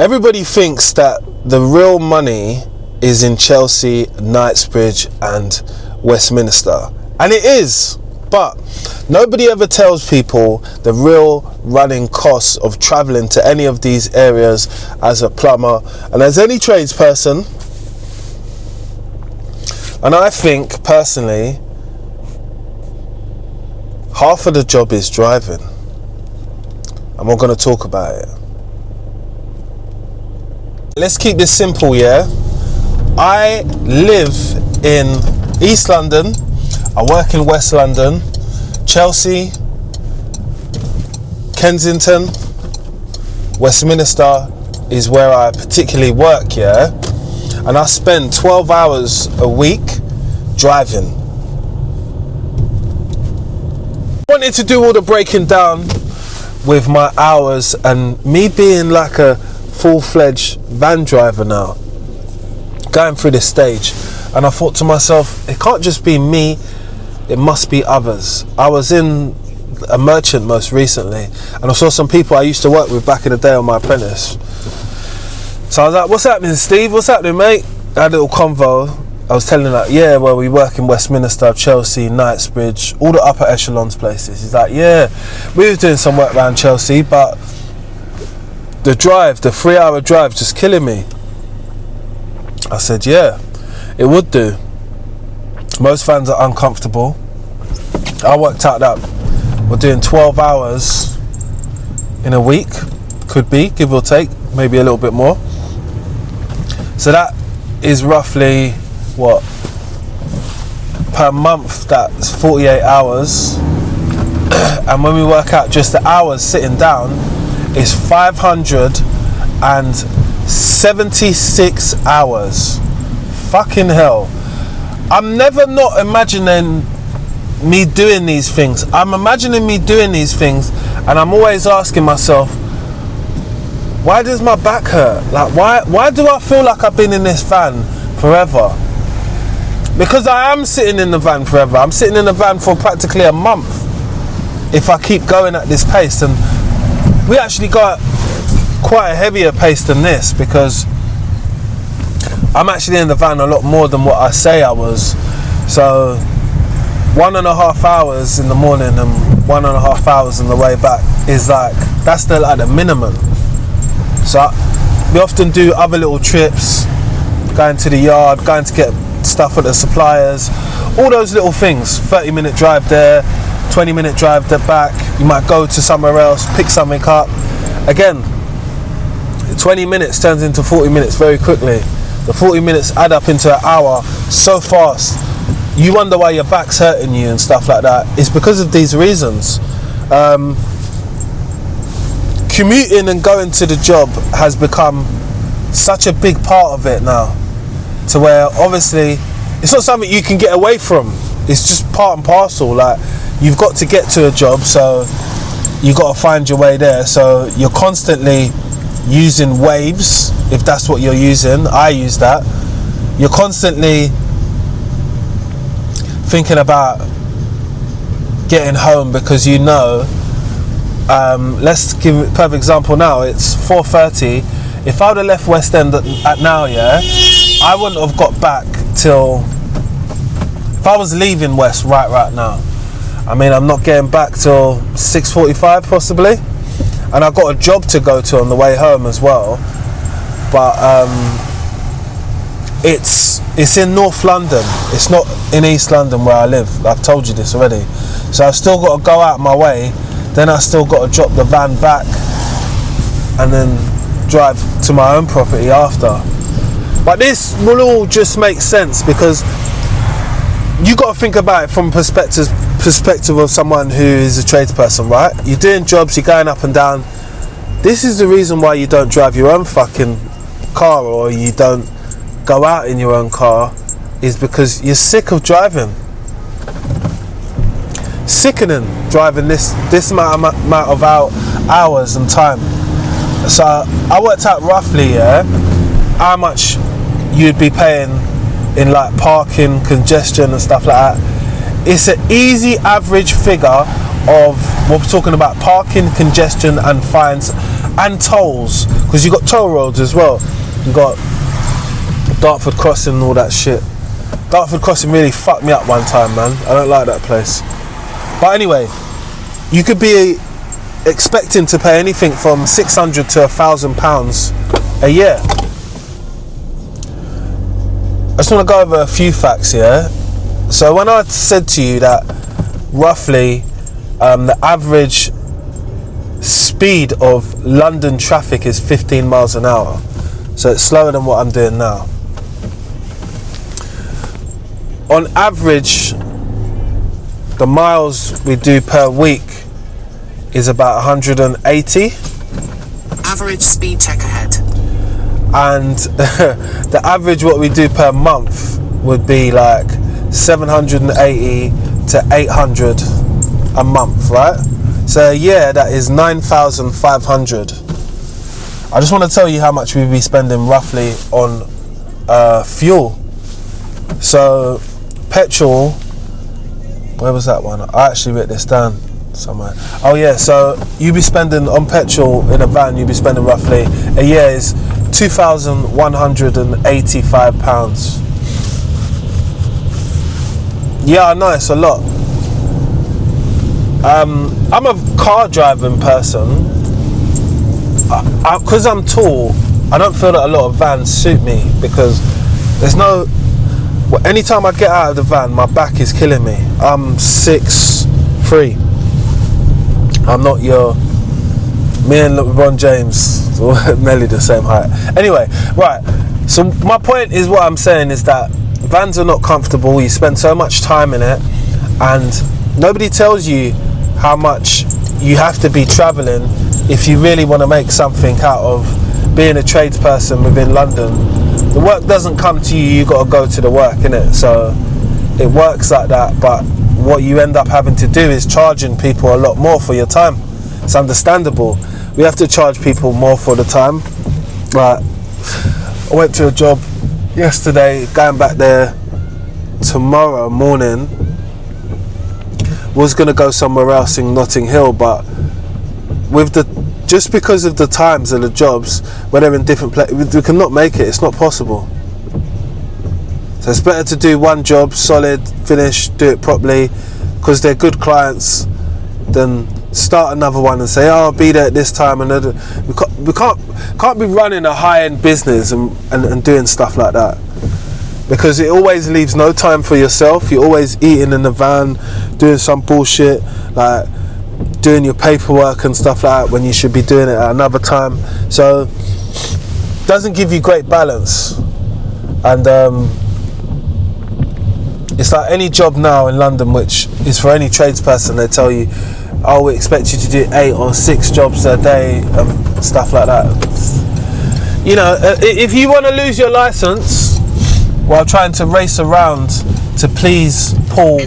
Everybody thinks that the real money is in Chelsea, Knightsbridge and Westminster, and it is, but nobody ever tells people the real running costs of travelling to any of these areas as a plumber and as any tradesperson. And I think personally, half of the job is driving, and we're going to talk about it. Let's keep this simple, yeah? I live in East London, I work in West London, Chelsea, Kensington, Westminster is where I particularly work, yeah? And I spend 12 hours a week driving. I wanted to do all the breaking down with my hours and me being like a full-fledged van driver now, going through this stage, and I thought to myself, it can't just be me, it must be others. I was in a merchant most recently, and I saw some people I used to work with back in the day on my apprentice. So I was like, what's happening, Steve? What's happening, mate? I had a little convo. I was telling him, like, yeah, well, we work in Westminster, Chelsea, Knightsbridge, all the upper echelons places. He's like, yeah, we were doing some work around Chelsea, but the 3-hour drive, just killing me. I said, yeah, it would do. Most fans are uncomfortable. I worked out that we're doing 12 hours in a week, could be, give or take, maybe a little bit more. So that is roughly, what, per month, that's 48 hours. And when we work out just the hours sitting down, it's 576 hours. Fucking hell. I'm never not imagining me doing these things. I'm imagining me doing these things, and I'm always asking myself, why does my back hurt? Like, why do I feel like I've been in this van forever? Because I am sitting in the van forever. I'm sitting in the van for practically a month if I keep going at this pace. And we actually got quite a heavier pace than this, because I'm actually in the van a lot more than what I say I was. So 1.5 hours in the morning and 1.5 hours on the way back is like, that's the minimum. So we often do other little trips, going to the yard, going to get stuff at the suppliers, all those little things. 30-minute drive there, 20-minute drive there back. You might go to somewhere else, pick something up. Again, 20 minutes turns into 40 minutes very quickly. The 40 minutes add up into an hour so fast. You wonder why your back's hurting you and stuff like that. It's because of these reasons. Commuting and going to the job has become such a big part of it now, to where obviously it's not something you can get away from. It's just part and parcel. Like, you've got to get to a job, so you got to find your way there. So you're constantly using waves, if that's what you're using. I use that. You're constantly thinking about getting home, because you know, let's give a perfect example now. It's 4:30. If I would have left West End at now, yeah, I wouldn't have got back till, if I was leaving West right now, I mean, I'm not getting back till 6:45 possibly, and I've got a job to go to on the way home as well. But it's in North London. It's not in East London where I live. I've told you this already. So I've still got to go out my way. Then I still got to drop the van back and then drive to my own property after. But this will all just make sense, because you got to think about it from perspective of someone who is a tradesperson, right? You're doing jobs, you're going up and down. This is the reason why you don't drive your own fucking car, or you don't go out in your own car, is because you're sick of driving. Sickening driving this amount of hours and time. So I worked out roughly, yeah, how much you'd be paying in like parking, congestion and stuff like that. It's an easy average figure of what we're talking about: parking, congestion and fines and tolls, because you got toll roads as well. You got Dartford Crossing and all that shit. Dartford Crossing really fucked me up one time, man. I don't like that place. But anyway, you could be expecting to pay anything from £600 to £1,000 a year. I just want to go over a few facts here. So when I said to you that roughly the average speed of London traffic is 15 miles an hour, so it's slower than what I'm doing now. On average, the miles we do per week is about 180. Average speed check ahead. And the average what we do per month would be like 780 to 800 a month, right? So yeah, that is 9,500. I just want to tell you how much we'd be spending roughly on fuel. So petrol, where was that one? I actually wrote this down somewhere. Oh yeah, so you'd be spending on petrol in a van, you'd be spending roughly a year is £2,185. Yeah, I know it's a lot. I'm a car driving person. Because I'm tall, I don't feel that a lot of vans suit me, because there's no... Well, anytime I get out of the van, my back is killing me. I'm 6'3". I'm not your... Me and LeBron James, nearly the same height. Anyway, right. So my point is, what I'm saying is that vans are not comfortable. You spend so much time in it, and nobody tells you how much you have to be travelling if you really want to make something out of being a tradesperson within London. The work doesn't come to you, you got to go to the work, innit? So it works like that, but what you end up having to do is charging people a lot more for your time. It's understandable. We have to charge people more for the time. But I went to a job yesterday, going back there tomorrow morning. Was going to go somewhere else in Notting Hill, but with just because of the times and the jobs, where they're in different places, we cannot make it. It's not possible. So it's better to do one job solid, finish, do it properly, because they're good clients, than start another one and say, oh, I'll be there at this time. And we can't be running a high-end business and doing stuff like that, because it always leaves no time for yourself. You're always eating in the van, doing some bullshit, like doing your paperwork and stuff like that, when you should be doing it at another time. So it doesn't give you great balance. And it's like any job now in London, which is for any tradesperson, they tell you, oh, we expect you to do 8 or 6 jobs a day, stuff like that. You know, if you want to lose your license while trying to race around to please Paul,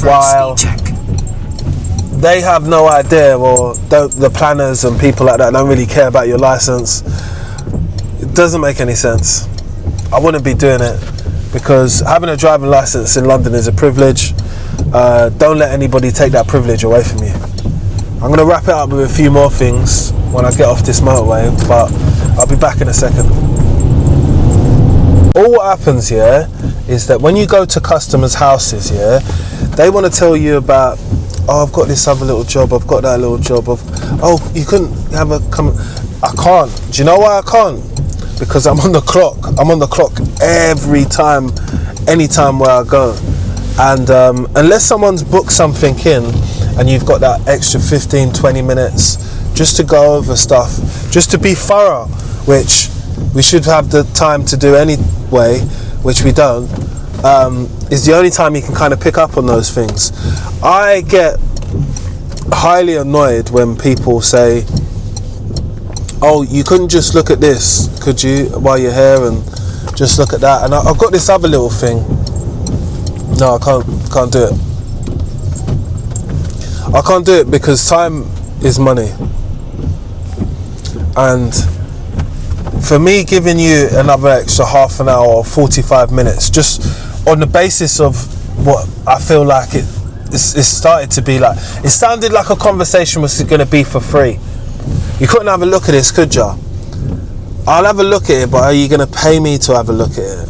while they have no idea, or the planners and people like that don't really care about your license, it doesn't make any sense. I wouldn't be doing it, because having a driving license in London is a privilege. Don't let anybody take that privilege away from you. I'm going to wrap it up with a few more things when I get off this motorway, but I'll be back in a second. All what happens here is that when you go to customers' houses, yeah, they want to tell you about, oh, I've got this other little job, I've got that little job, oh, you couldn't have a come. I can't. Do you know why I can't? Because I'm on the clock. I'm on the clock every time, anytime where I go. And unless someone's booked something in and you've got that extra 15-20 minutes just to go over stuff, just to be thorough, which we should have the time to do anyway, which we don't, is the only time you can kind of pick up on those things. I get highly annoyed when people say, oh, you couldn't just look at this, could you, while you're here, and just look at that, and I've got this other little thing. No, I can't do it. I can't do it because time is money. And for me, giving you another extra half an hour or 45 minutes, just on the basis of what I feel like it started to be like, it sounded like a conversation was going to be for free. You couldn't have a look at this, could ya? I'll have a look at it, but are you going to pay me to have a look at it?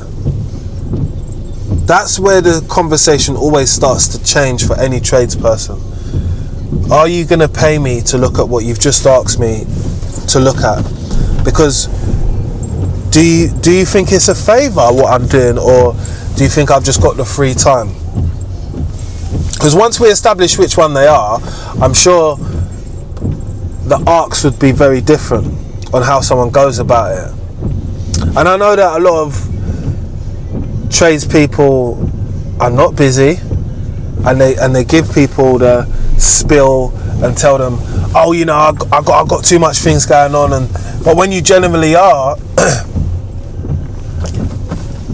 That's where the conversation always starts to change for any tradesperson. Are you going to pay me to look at what you've just asked me to look at? Because do you think it's a favour what I'm doing, or do you think I've just got the free time? Because once we establish which one they are, I'm sure the arcs would be very different on how someone goes about it. And I know that a lot of tradespeople are not busy, and they give people the spill and tell them, oh, you know, I got too much things going on, but when you genuinely are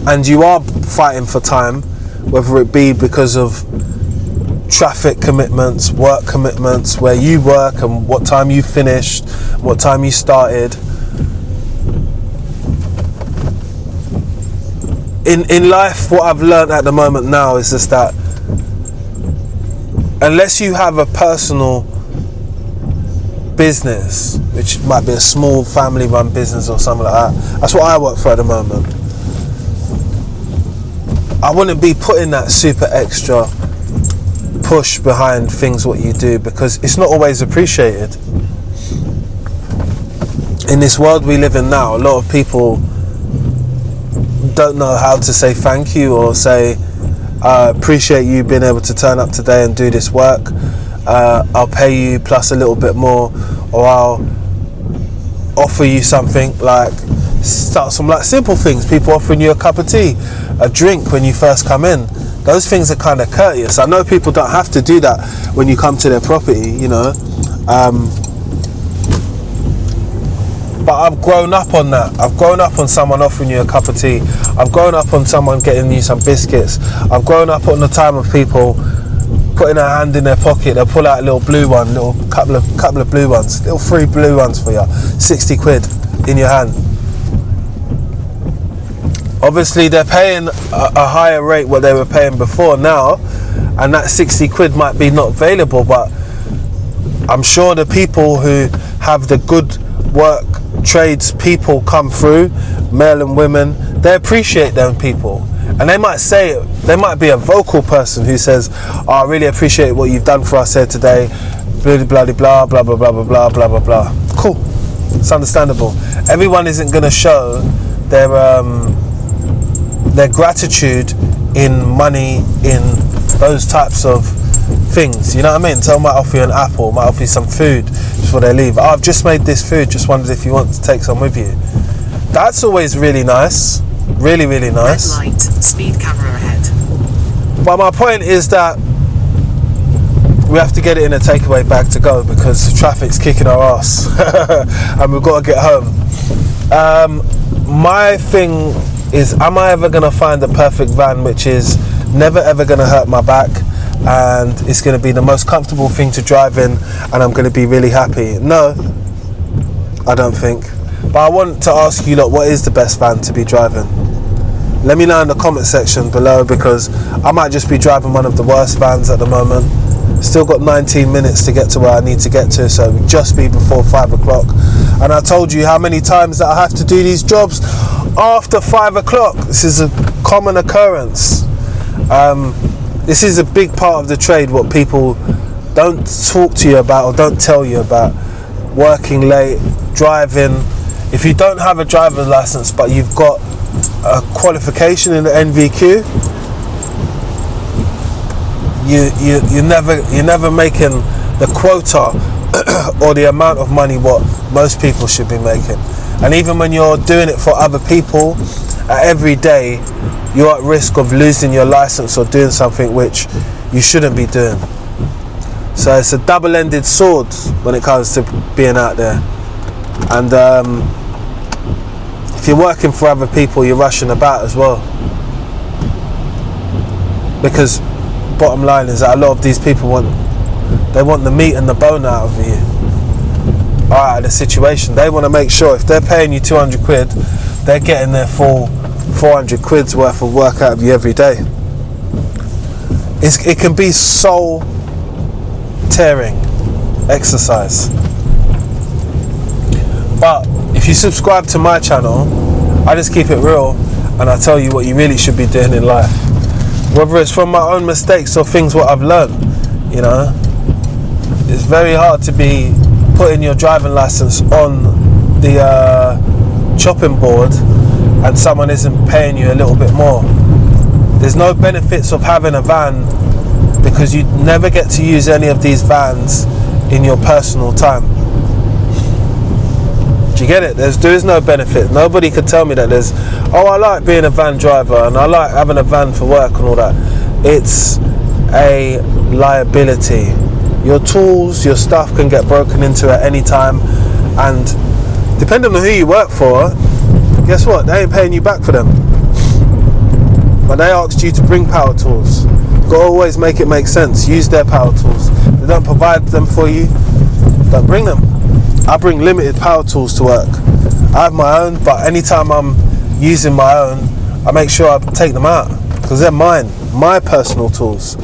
and you are fighting for time, whether it be because of traffic commitments, work commitments, where you work and what time you finished, what time you started. In life, what I've learned at the moment now is just that unless you have a personal business, which might be a small family run business or something like that, that's what I work for at the moment, I wouldn't be putting that super extra push behind things what you do, because it's not always appreciated. In this world we live in now, a lot of people don't know how to say thank you or say appreciate you being able to turn up today and do this work. I'll pay you plus a little bit more, or I'll offer you something, like start some like simple things, people offering you a cup of tea, a drink when you first come in. Those things are kind of courteous. I know people don't have to do that when you come to their property, you know, but I've grown up on that. I've grown up on someone offering you a cup of tea. I've grown up on someone getting you some biscuits. I've grown up on the time of people putting a hand in their pocket. They'll pull out a little blue one, little couple of blue ones, little free blue ones for you, 60 quid in your hand. Obviously they're paying a higher rate what they were paying before now, and that 60 quid might be not available, but I'm sure the people who have the good work trades people come through, male and women, they appreciate them people. And they might say it, there might be a vocal person who says, oh, I really appreciate what you've done for us here today, blah blah blah blah blah blah blah blah blah blah blah. Cool, it's understandable. Everyone isn't going to show their gratitude in money, in those types of things, you know what I mean? Someone might offer you an apple, might offer you some food before they leave. Oh, I've just made this food, just wondered if you want to take some with you. That's always really nice, really really nice. Red light, speed camera ahead. But my point is that we have to get it in a takeaway bag to go, because the traffic's kicking our ass and we've got to get home. My thing is, am I ever going to find the perfect van which is never ever going to hurt my back and it's going to be the most comfortable thing to drive in and I'm going to be really happy? No, I don't think. But I want to ask you lot, what is the best van to be driving? Let me know in the comment section below, because I might just be driving one of the worst vans at the moment. Still got 19 minutes to get to where I need to get to, so it'll just be before 5 o'clock. And I told you how many times that I have to do these jobs after 5 o'clock. This is a common occurrence. This is a big part of the trade, what people don't talk to you about or don't tell you about. Working late, driving. If you don't have a driver's license but you've got a qualification in the NVQ, you're never making the quota or the amount of money what most people should be making. And even when you're doing it for other people, every day you're at risk of losing your license or doing something which you shouldn't be doing. So it's a double-ended sword when it comes to being out there. And if you're working for other people, you're rushing about as well, because bottom line is that a lot of these people want the meat and the bone out of you, out of the situation. They want to make sure if they're paying you 200 quid, they're getting their full 400 quid's worth of work out of you every day. It can be soul tearing exercise. But if you subscribe to my channel, I just keep it real and I tell you what you really should be doing in life. Whether it's from my own mistakes or things what I've learned, you know. It's very hard to be putting your driving license on the chopping board and someone isn't paying you a little bit more. There's no benefits of having a van because you never get to use any of these vans in your personal time. Do you get it? There is no benefit. Nobody could tell me that there's, oh, I like being a van driver and I like having a van for work and all that. It's a liability. Your tools, your stuff can get broken into at any time, and depending on who you work for, guess what? They ain't paying you back for them. But they asked you to bring power tools. Gotta always make it make sense. Use their power tools. They don't provide them for you, don't bring them. I bring limited power tools to work. I have my own, but anytime I'm using my own, I make sure I take them out because they're mine, my personal tools.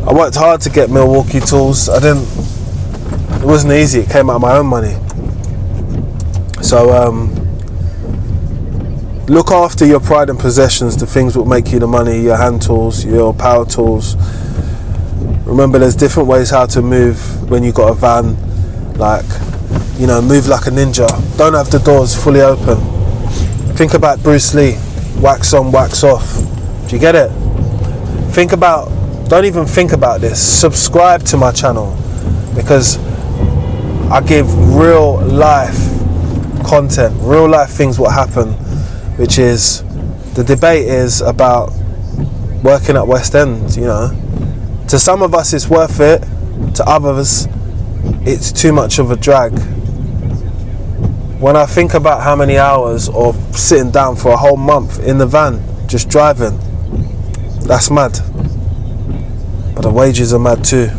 I worked hard to get Milwaukee tools. It wasn't easy. It came out of my own money. So look after your pride and possessions, the things that make you the money, your hand tools, your power tools. Remember, there's different ways how to move when you got a van. Like, you know, move like a ninja. Don't have the doors fully open. Think about Bruce Lee. Wax on, wax off. Do you get it? Don't even think about this. Subscribe to my channel because I give real life content, real life things what happen, which is, the debate is about working at West End, you know. To some of us it's worth it, to others it's too much of a drag. When I think about how many hours of sitting down for a whole month in the van, just driving, that's mad. But the wages are mad too.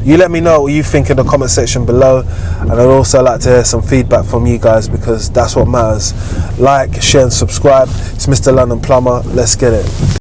You let me know what you think in the comment section below, and I'd also like to hear some feedback from you guys because that's what matters. Like, share and subscribe. It's Mr. London Plumber. Let's get it.